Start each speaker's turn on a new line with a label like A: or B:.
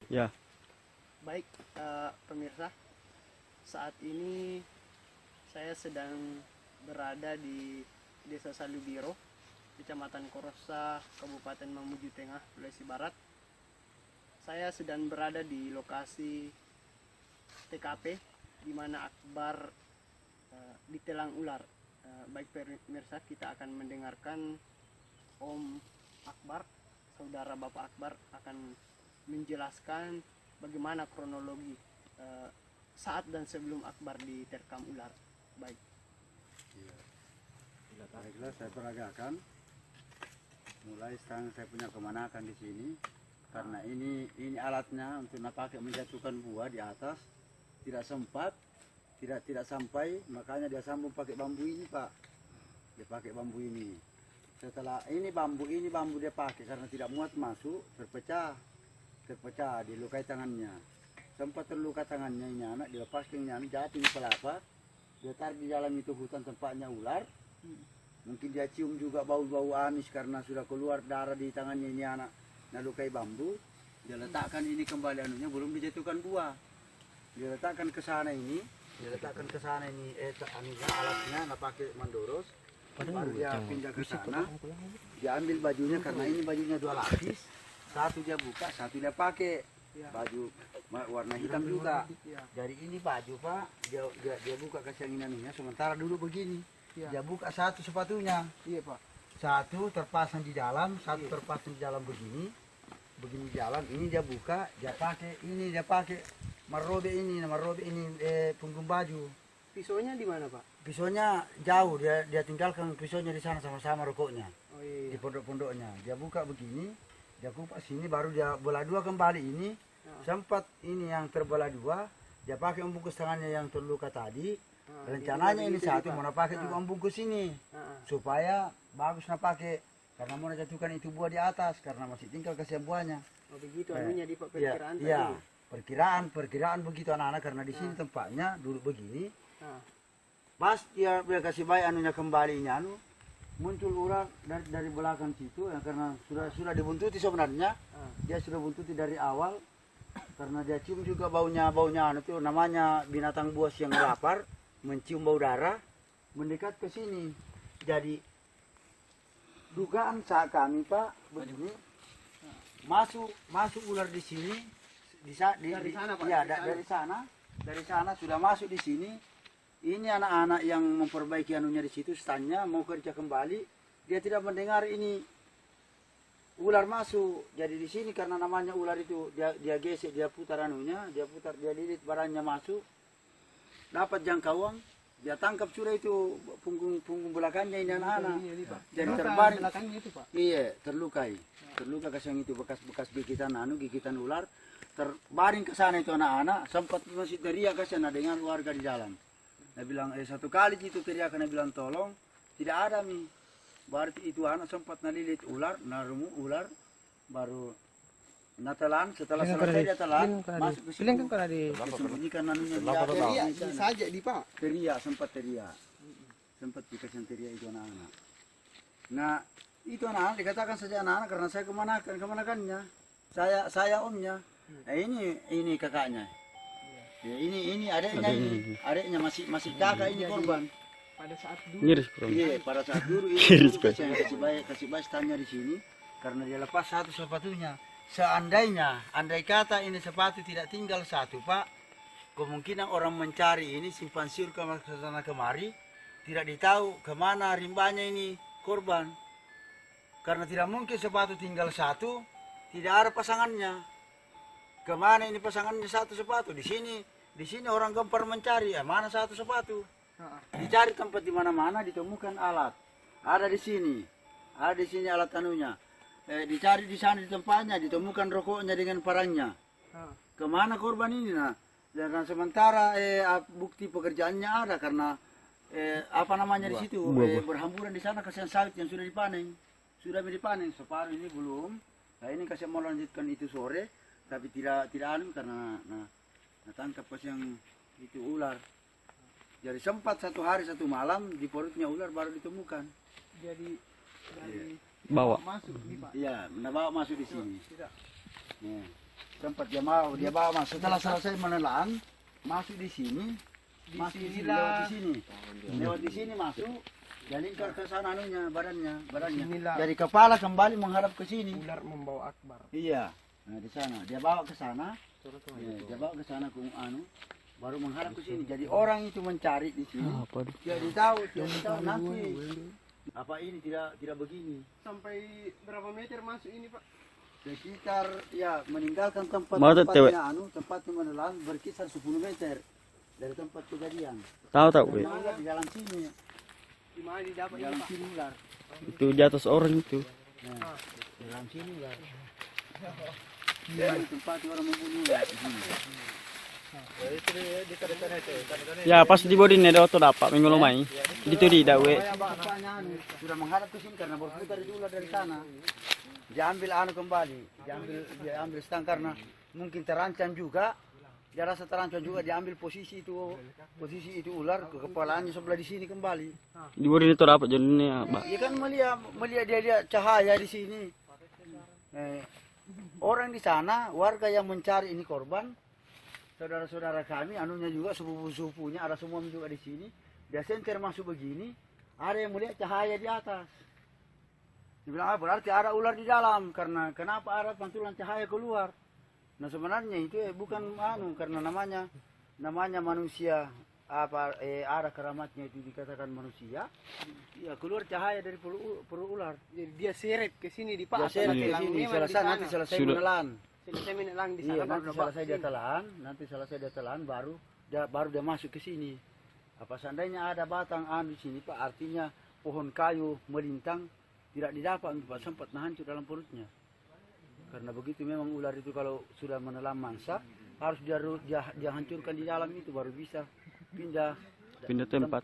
A: Ya.
B: Baik, pemirsa, saat ini saya sedang berada di Desa Salubiro, Kecamatan Korosa, Kabupaten Mamuju Tengah, Sulawesi Barat. Saya sedang berada di lokasi TKP di mana Akbar ditelang ular. Baik pemirsa, kita akan mendengarkan Om Akbar, saudara Bapak Akbar akan menjelaskan bagaimana kronologi saat dan sebelum Akbar diterkam ular. Baik.
C: Baiklah, saya peragakan. Mulai sekarang saya punya kemanakan di sini karena ini alatnya untuk pakai menjatuhkan buah di atas tidak sempat, tidak sampai, makanya dia sambung pakai bambu ini, Pak. Dia pakai bambu ini. Setelah ini bambu dia pakai karena tidak muat masuk, terpecah, dilukai tangannya. Sempat terluka tangannya ini anak, dilepaskan ini anak, jatuh di pelapa. Dia tarik di dalam itu hutan tempatnya ular. Mungkin dia cium juga bau-bau amis karena sudah keluar darah di tangannya ini anak. Nah, lukai bambu, dia letakkan ini kembali anunya, belum dijatuhkan buah. Dia letakkan ke sana ini, anunya, alatnya, nah pakai mandoros. Baru dia pindah ke sana, dia ambil bajunya karena ini bajunya 2 lapis. Satu dia buka, satu dia pakai baju warna hitam juga. Dari ini baju, Pak, dia buka kesenginannya, sementara dulu begini. Dia buka satu sepatunya.
B: Iya, Pak.
C: Satu terpasang di dalam, satu terpasang di dalam begini jalan. Ini dia buka, dia pakai marobe ini punggung baju.
B: Pisaunya di mana, Pak?
C: Pisaunya jauh, dia tinggalkan pisaunya di sana sama-sama rokoknya.
B: Oh iya.
C: Di pondok-pondoknya. Dia buka begini, dia kupas sini, baru dia belah dua kembali ini. Sempat ini yang terbelah dua, dia pakai membungkus tangannya yang terluka tadi. Rencananya ini satu mau pakai juga membungkus ini supaya bagus pakai karena mau jatuhkan itu buah di atas karena masih tinggal kasihan buahnya.
B: Oh begitu anunya di perkiraan tadi.
C: Iya, perkiraan begitu anak-anak karena di sini tempatnya duduk begini. Pas dia kasih bayi anunya kembalinya muncul ular dari belakang situ ya, karena sudah dibuntuti sebenarnya. Dia sudah buntuti dari awal karena dia cium juga baunya itu namanya binatang buas yang lapar. Mencium bau darah mendekat ke sini. Jadi dugaan saat kami, Pak, begini masuk ular di sini dari sana, Pak. Ya, dari sana sudah masuk di sini. Ini anak-anak yang memperbaiki anunya di situ standnya mau kerja kembali, dia tidak mendengar ini ular masuk. Jadi di sini karena namanya ular itu dia gesek, dia putar anunya, dia lilit barangnya masuk. Dapat jangkauan, dia tangkap sudah itu punggung belakangnya ini anak-anak. Jadi terbaring.
B: Itu, Pak.
C: Iya, terluka kasih itu bekas gigitan ular. Terbaring ke sana itu anak-anak, sempat masih teriak kasih dengan warga di jalan. Dia bilang satu kali itu teriak karena bilang tolong, tidak ada nih. Berarti itu anak sempat nalilit ular, narumu ular, baru natalan, setelah selesai dia telan, masuk ke situ. Sembunyikan anunya
B: Teriak saja di, Pak.
C: Sempat teriak dikasih teriak itu anak-anak. Nah, itu anak-anak dikatakan saja anak-anak karena saya kemanakannya. Saya omnya. Nah, ini kakaknya. Ya, ini adiknya masih kakak ini korban.
B: Pada saat dulu.
C: Iya, pada saat dulu ini kasih bayi standnya di sini karena dia lepas satu sepatunya. Andai kata ini sepatu tidak tinggal satu, Pak, kemungkinan orang mencari ini simpan siur ke sana kemari, tidak ditahu kemana rimbanya ini korban. Karena tidak mungkin sepatu tinggal satu, tidak ada pasangannya. Kemana ini pasangannya satu sepatu? Di sini orang gempar mencari, mana satu sepatu? Dicari tempat di mana-mana ditemukan alat. Ada di sini alat anunya. Dicari di sana di tempatnya, ditemukan rokoknya dengan parangnya. Kemana korban ini? Nah, dan sementara bukti pekerjaannya ada karena di situ berhamburan di sana kasihan sawit yang sudah dipanen, separuh ini belum. Nah ini kasih mau lanjutkan itu sore, tapi tidak karena tangkap kasihan itu ular. Jadi sempat 1 hari 1 malam di perutnya ular baru ditemukan.
B: Jadi dari
A: bawa
B: masuk nih, Pak.
C: Iya, bawa masuk di sini.
B: Tidak.
C: Ya. tempat dia bawa masuk. Setelah selesai menelan, masuk di sini, masuk di sini, lewat di sini, lewat di sini masuk, jalan ke sana anunya, badannya.
B: Inilah.
C: Dari kepala kembali menghadap ke sini.
B: Ular membawa akbar.
C: Iya, nah di sana dia bawa ke sana, ya, dia bawa ke sana ke baru menghadap ke sini. Jadi orang itu mencari di sini. Jadi tahu nanti apa ini tidak begini.
B: Sampai berapa meter masuk ini, Pak?
C: Sekitar ya meninggalkan
A: Mau
C: tempatnya tempatnya menelan berkisar 10 meter dari tempat kejadian.
A: Tahu we.
C: Ular di dalam sini,
B: Di mana didapat
C: di
B: ini,
C: dalam
B: Pak?
C: sini ular.
A: Itu di atas orang itu.
C: Nah, di dalam sini ular. Di tempat orang membunuh ular di sini.
A: Ya pas di body nih ada dapat minggu lumai. Itu di dawe.
C: Bapaknya sudah menghadap ke sini karena berputar itu ular dari sana. Diambil kembali, diambil stang karena mungkin terancam juga. Dia rasa terancam juga, diambil posisi itu ular ke kepalanya sebelah di sini kembali.
A: Di body itu dapat jadinya, Pak.
C: Dia kan melihat dia cahaya di sini. Orang di sana, warga yang mencari ini korban, saudara-saudara kami, anunya juga sepupu-sepupunya, ada semua juga di sini. Dia senter masuk begini, ada yang melihat cahaya di atas. Dia bilang, berarti ada ular di dalam, karena kenapa ada pantulan cahaya keluar. Nah sebenarnya itu bukan karena namanya manusia, ada keramatnya itu dikatakan manusia. Ya keluar cahaya dari perut ular.
B: Jadi dia seret ke sini di Pak.
C: Dia seret ke sini, nanti selesai menelan.
B: Selesai menelan di sana.
C: Iya, nanti selesai dia telan, baru dia masuk ke sini. Apa seandainya ada batang di sini, Pak, artinya pohon kayu melintang tidak didapat, Pak, sempat hancur dalam perutnya. Karena begitu memang ular itu kalau sudah menelan mangsa, harus dia hancurkan di dalam itu baru bisa pindah
A: Pindah tempat.